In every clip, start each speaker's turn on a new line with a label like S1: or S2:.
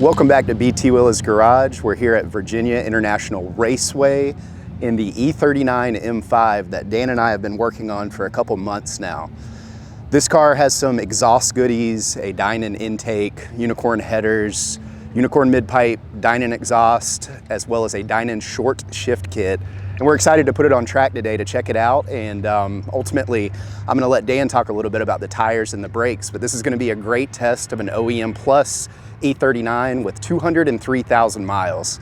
S1: Welcome back to BT Willa's Garage. We're here at Virginia International Raceway in the E39 M5 that Dan and I have been working on for a couple months now. This car has some exhaust goodies, a Dinan intake, unicorn headers, unicorn mid-pipe, Dinan exhaust, as well as a Dinan short shift kit. And we're excited to put it on track today to check it out. And ultimately, I'm gonna let Dan talk a little bit about the tires and the brakes, but this is gonna be a great test of an OEM Plus E39 with 203,000 miles.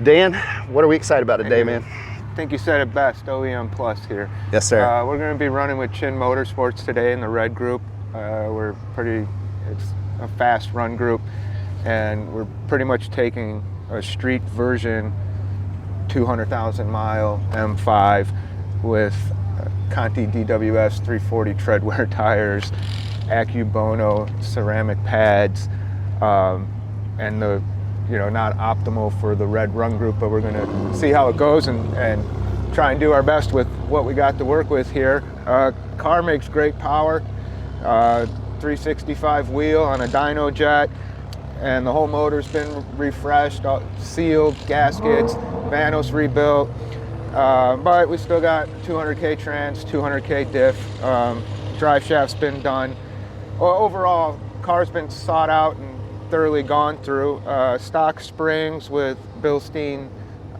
S1: Dan, what are we excited about today, man?
S2: I think you said it best, OEM Plus here.
S1: Yes, sir.
S2: We're going to be running with Chin Motorsports today in the red group. It's a fast run group, and we're pretty much taking a street version 200,000 mile M5 with Conti DWS 340 treadwear tires, Accubono ceramic pads, and not optimal for the red run group, but we're going to see how it goes and try and do our best with what we got to work with here. Car makes great power, 365 wheel on a dyno jet, and the whole motor's been refreshed, sealed, gaskets, vanos rebuilt, but we still got 200K trans, 200K diff, drive shaft's been done. Overall, car's been sought out and thoroughly gone through. Stock springs with Bilstein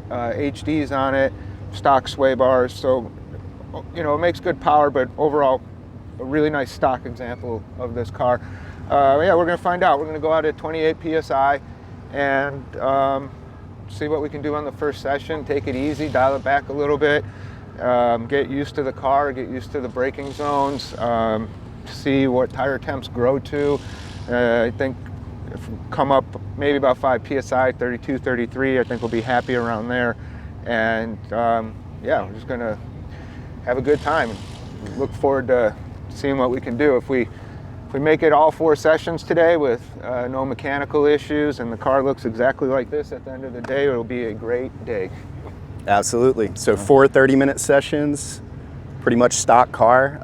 S2: HDs on it, stock sway bars, so it makes good power, but overall a really nice stock example of this car. Yeah, we're going to find out. We're going to go out at 28 psi and see what we can do on the first session. Take it easy, dial it back a little bit, get used to the car, get used to the braking zones, see what tire temps grow to. I think if we come up maybe about 5 psi, 32, 33, I think we'll be happy around there. And yeah, we're just gonna have a good time. Look forward to seeing what we can do. If we make it all 4 sessions today with no mechanical issues and the car looks exactly like this at the end of the day, it'll be a great day.
S1: Absolutely. So 4 30-minute sessions, pretty much stock car.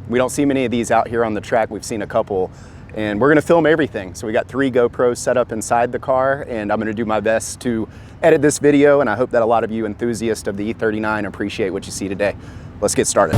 S1: We don't see many of these out here on the track. We've seen a couple. And we're gonna film everything. So we got 3 GoPros set up inside the car, and I'm gonna do my best to edit this video, and I hope that a lot of you enthusiasts of the E39 appreciate what you see today. Let's get started.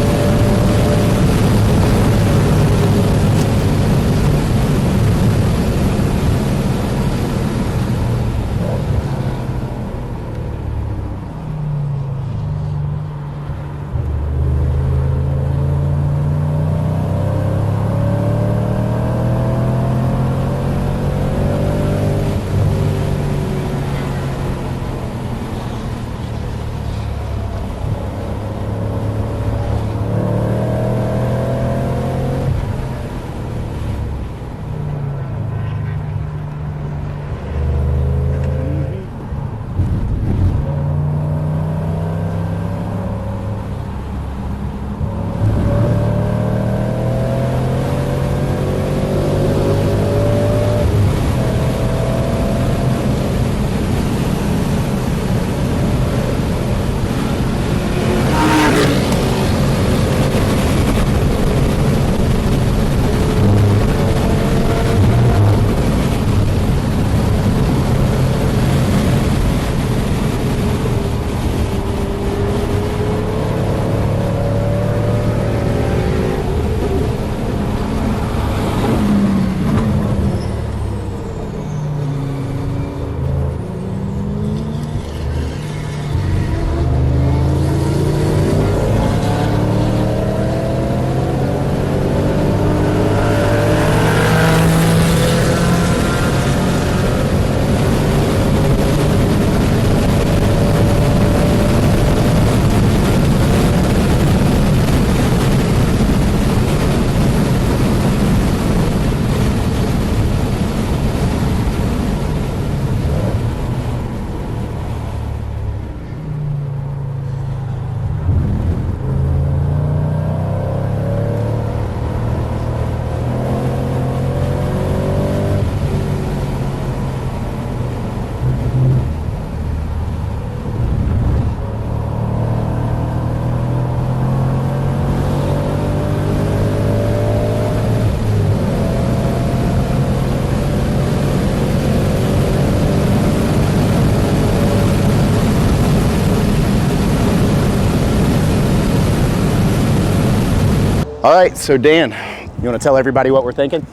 S1: All right, so Dan, you want to tell everybody what we're thinking?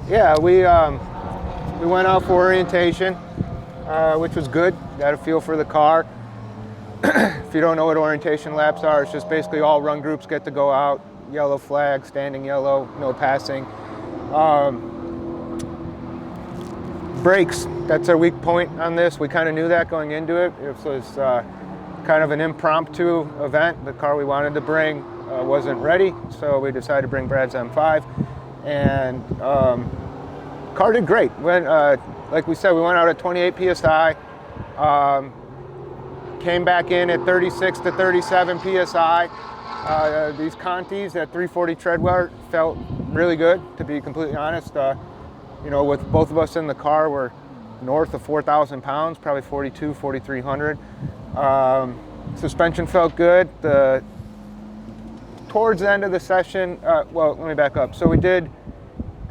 S2: Yeah, we went out for orientation, which was good. Got a feel for the car. If you don't know what orientation laps are, it's just basically all run groups get to go out, yellow flag, standing yellow, no passing. Brakes, that's our weak point on this. We kind of knew that going into it. It was kind of an impromptu event. The car we wanted to bring wasn't ready, so we decided to bring Brad's M5, and car did great. Like we said, we went out at 28 psi, came back in at 36 to 37 psi. These Contis at 340 treadwear felt really good, to be completely honest. You know, with both of us in the car, we're north of 4,000 pounds, probably 42, 4,300. Suspension felt good. Towards the end of the session, well, let me back up. So we did,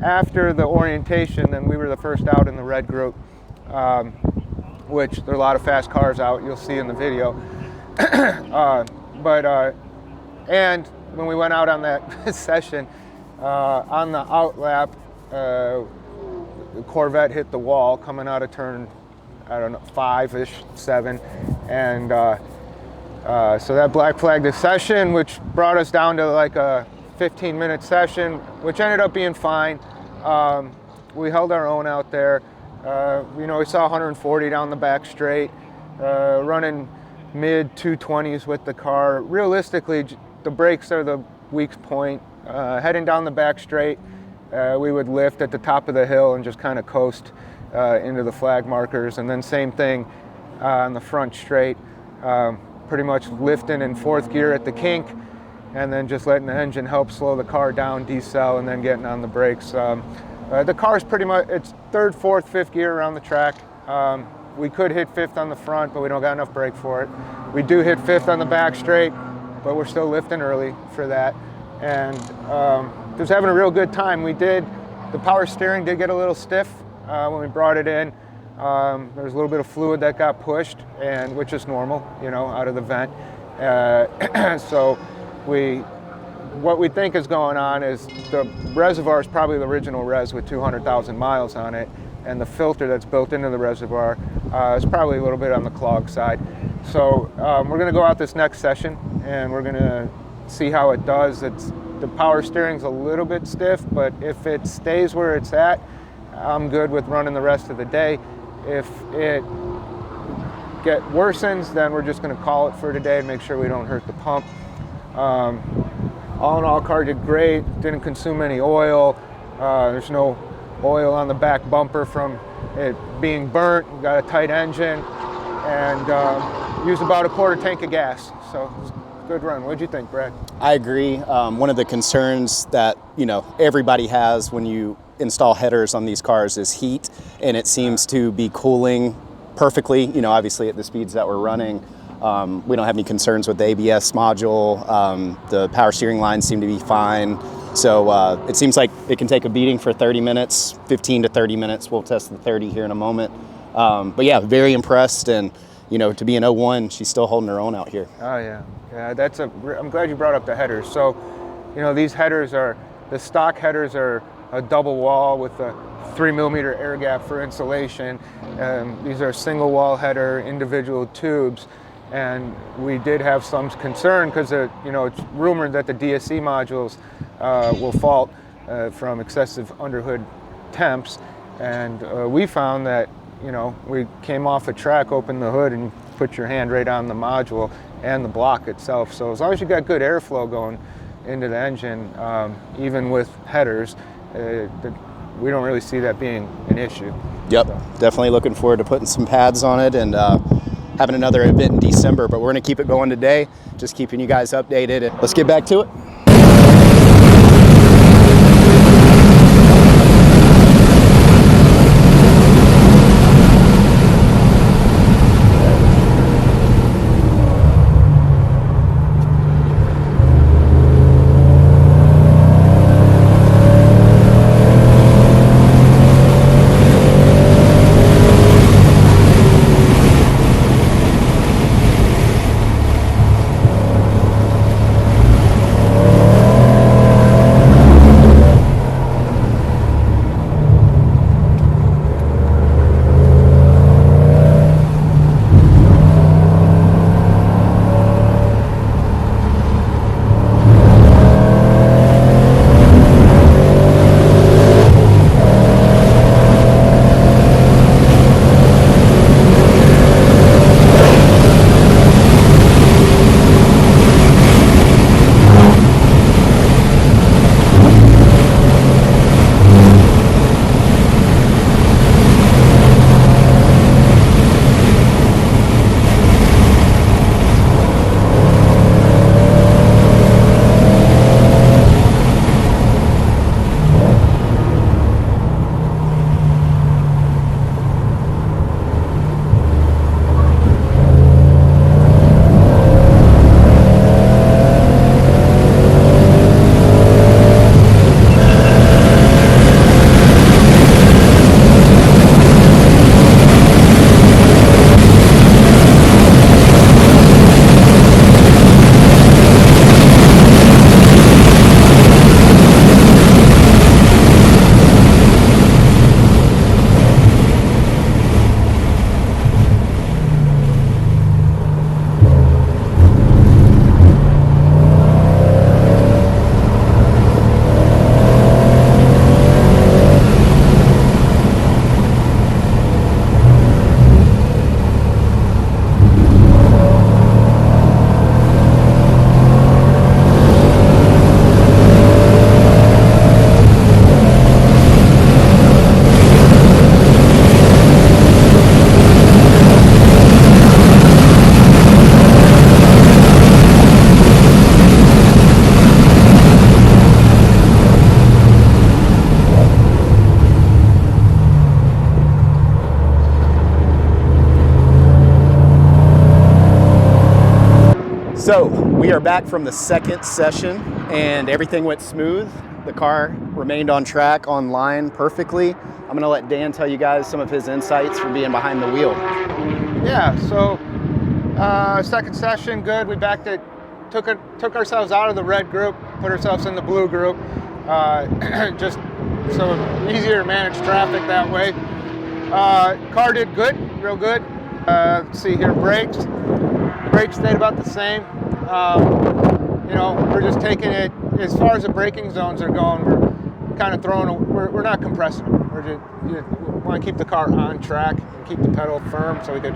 S2: after the orientation, then we were the first out in the red group, which there are a lot of fast cars out, you'll see in the video. And when we went out on that session, on the out lap, the Corvette hit the wall coming out of turn, I don't know, 5-ish, 7. And so that black flagged the session, which brought us down to like a 15-minute session, which ended up being fine. We held our own out there. You know, we saw 140 down the back straight, running mid 220s with the car. Realistically, the brakes are the weak point. Heading down the back straight, we would lift at the top of the hill and just kind of coast into the flag markers. And then same thing on the front straight, pretty much lifting in 4th gear at the kink, and then just letting the engine help slow the car down, decel, and then getting on the brakes. The car's pretty much, it's 3rd, 4th, 5th gear around the track. We could hit 5th on the front, but we don't got enough brake for it. We do hit 5th on the back straight, but we're still lifting early for that. And just having a real good time. The power steering did get a little stiff when we brought it in. There was a little bit of fluid that got pushed, and which is normal, you know, out of the vent. So what we think is going on is the reservoir is probably the original res with 200,000 miles on it, and the filter that's built into the reservoir is probably a little bit on the clog side. So we're going to go out this next session, and we're going to see how it does. The power steering's a little bit stiff, but if it stays where it's at, I'm good with running the rest of the day. If it worsens, then we're just going to call it for today and make sure we don't hurt the pump. All in all, car did great. Didn't consume any oil. There's no oil on the back bumper from it being burnt. We got a tight engine, and used about a 1/4 tank of gas. So it was a good run. What'd you think, Brad?
S1: I agree. One of the concerns that, you know, everybody has when you install headers on these cars is heat, and it seems to be cooling perfectly, you know, obviously at the speeds that we're running. We don't have any concerns with the ABS module. The power steering lines seem to be fine. So it seems like it can take a beating for 30 minutes, 15 to 30 minutes. We'll test the 30 here in a moment. But yeah, very impressed. And, you know, to be an 01, she's still holding her own out here.
S2: Oh yeah, yeah. I'm glad you brought up the headers. So, you know, these headers the stock headers are a double wall with a 3mm air gap for insulation. These are single wall header, individual tubes. And we did have some concern because, you know, it's rumored that the DSC modules will fault from excessive underhood temps. And we found that, you know, we came off a track, opened the hood, and put your hand right on the module and the block itself. So as long as you got good airflow going into the engine, even with headers, we don't really see that being an issue.
S1: Yep, so. Definitely looking forward to putting some pads on it and having another event in December, but we're going to keep it going today, just keeping you guys updated. Let's get back to it. So we are back from the second session and everything went smooth. The car remained on track, on line perfectly. I'm gonna let Dan tell you guys some of his insights from being behind the wheel.
S2: Yeah, so second session, good. We backed it, took ourselves out of the red group, put ourselves in the blue group, just so easier to manage traffic that way. Car did good, real good. Let's see here, brakes stayed about the same. You know, we're just taking it, as far as the braking zones are going, we're kind of we're not compressing them. We want to keep the car on track and keep the pedal firm so we could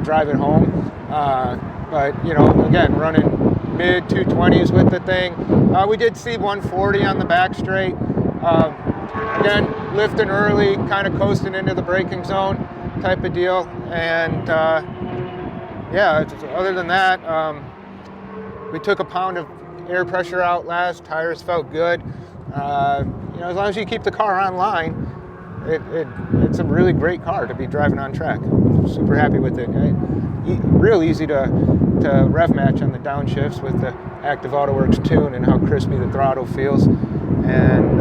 S2: drive it home. But, you know, again, running mid 220s with the thing. We did see 140 on the back straight. Again, lifting early, kind of coasting into the braking zone type of deal. And yeah, other than that, we took a pound of air pressure out last. Tires felt good. You know, as long as you keep the car on line, it's a really great car to be driving on track. I'm super happy with it. Real easy to rev match on the downshifts with the active Autowerke tune and how crispy the throttle feels. And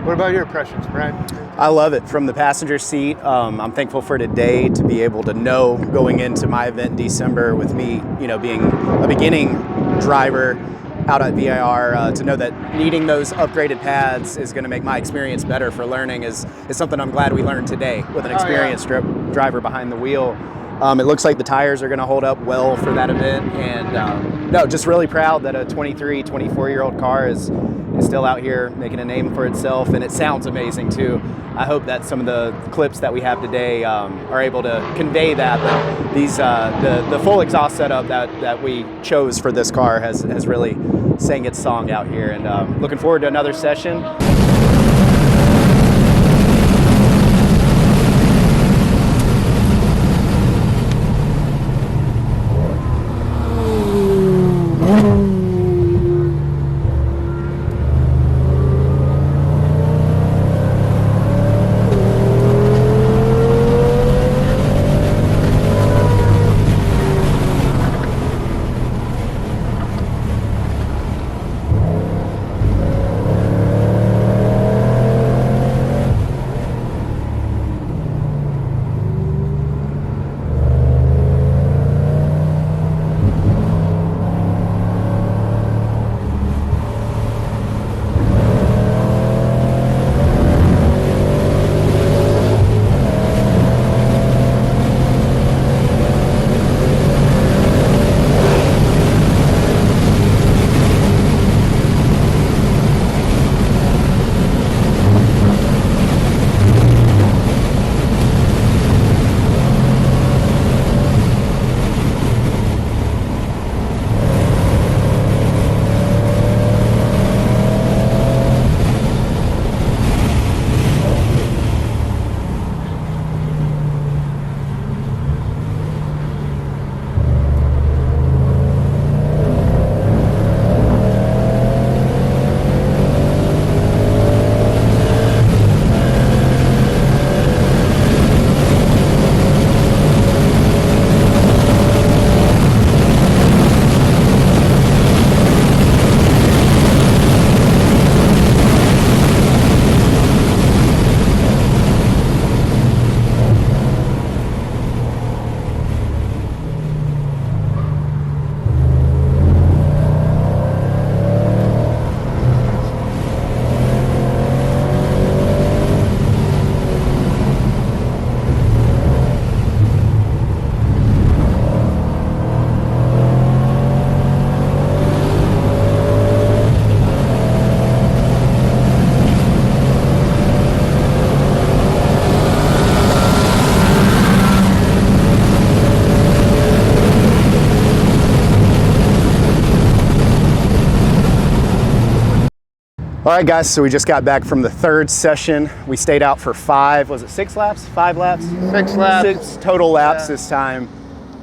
S2: what about your impressions, Brad?
S1: I love it. From the passenger seat, I'm thankful for today to be able to know going into my event in December with me, you know, being a beginning driver out at VIR, to know that needing those upgraded pads is going to make my experience better for learning is something I'm glad we learned today with an experienced driver behind the wheel. It looks like the tires are going to hold up well for that event, and no, just really proud that a 23, 24-year-old car is still out here making a name for itself, and it sounds amazing too. I hope that some of the clips that we have today are able to convey that. But these, the full exhaust setup that we chose for this car has really sang its song out here, and looking forward to another session. All right, guys, so we just got back from the third session. We stayed out for 5 laps? 5 laps?
S2: 6 laps.
S1: 6 total laps this time.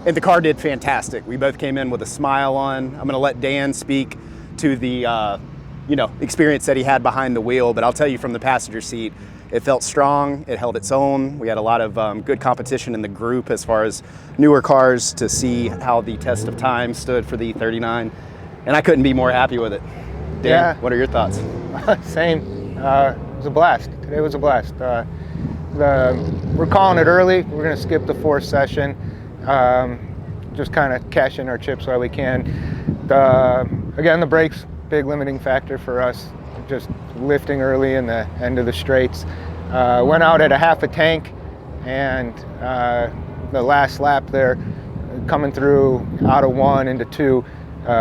S1: And the car did fantastic. We both came in with a smile on. I'm gonna let Dan speak to the you know, experience that he had behind the wheel, but I'll tell you from the passenger seat, It felt strong, it held its own. We had a lot of good competition in the group as far as newer cars to see how the test of time stood for the E39, and I couldn't be more happy with it. Dan,
S2: Yeah.
S1: what are your thoughts?
S2: Same. It was a blast. Today was a blast. We're calling it early. We're going to skip the fourth session. Just kind of cash in our chips while we can. Again, the brakes, big limiting factor for us. Just lifting early in the end of the straights. Went out at a half a tank, and the last lap there, coming through out of 1 into 2,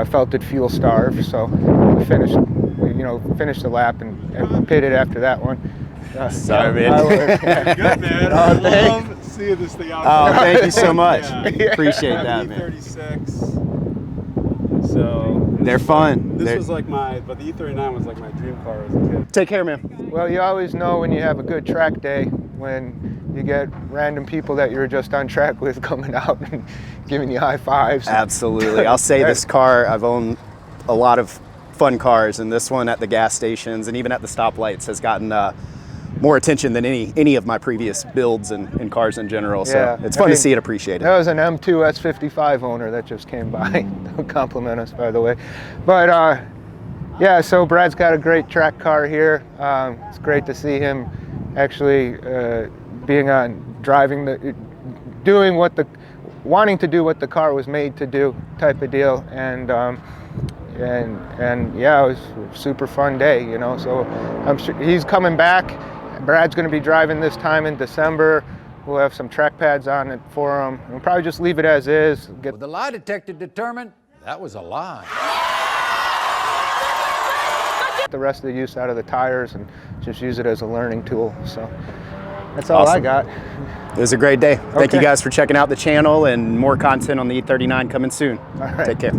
S2: felt it fuel starve. So we finished the lap and pitted after that one.
S1: Sorry, man.
S3: Good, man. I love seeing this thing out.
S1: Oh, thank you so much.
S3: Yeah.
S1: Appreciate
S3: I
S1: that,
S3: have
S1: man.
S3: an E36. So
S1: They're fun.
S3: This was like but the E39 was like my dream car as a kid.
S1: Take care, man.
S2: Well, you always know when you have a good track day when you get random people that you're just on track with coming out and giving you high fives.
S1: Absolutely. I'll say this car, I've owned a lot of fun cars, and this one at the gas stations and even at the stoplights has gotten more attention than any of my previous builds and cars in general. So
S2: Yeah.
S1: it's fun to see it appreciated.
S2: That was an M2 S55 owner that just came by. Don't compliment us, by the way. But yeah, so Brad's got a great track car here. It's great to see him actually wanting to do what the car was made to do, type of deal. And yeah, it was a super fun day, you know. So I'm sure he's coming back. Brad's going to be driving this time in December. We'll have some track pads on it for him. We'll probably just leave it as is.
S4: Well, the lie detector determined that was a lie.
S2: Get the rest of the use out of the tires and just use it as a learning tool. So that's all I
S1: Awesome.
S2: got.
S1: It was a great day. Thank you
S2: Okay.
S1: guys for checking out the channel, and more content on the E39 coming soon.
S2: All right.
S1: Take care.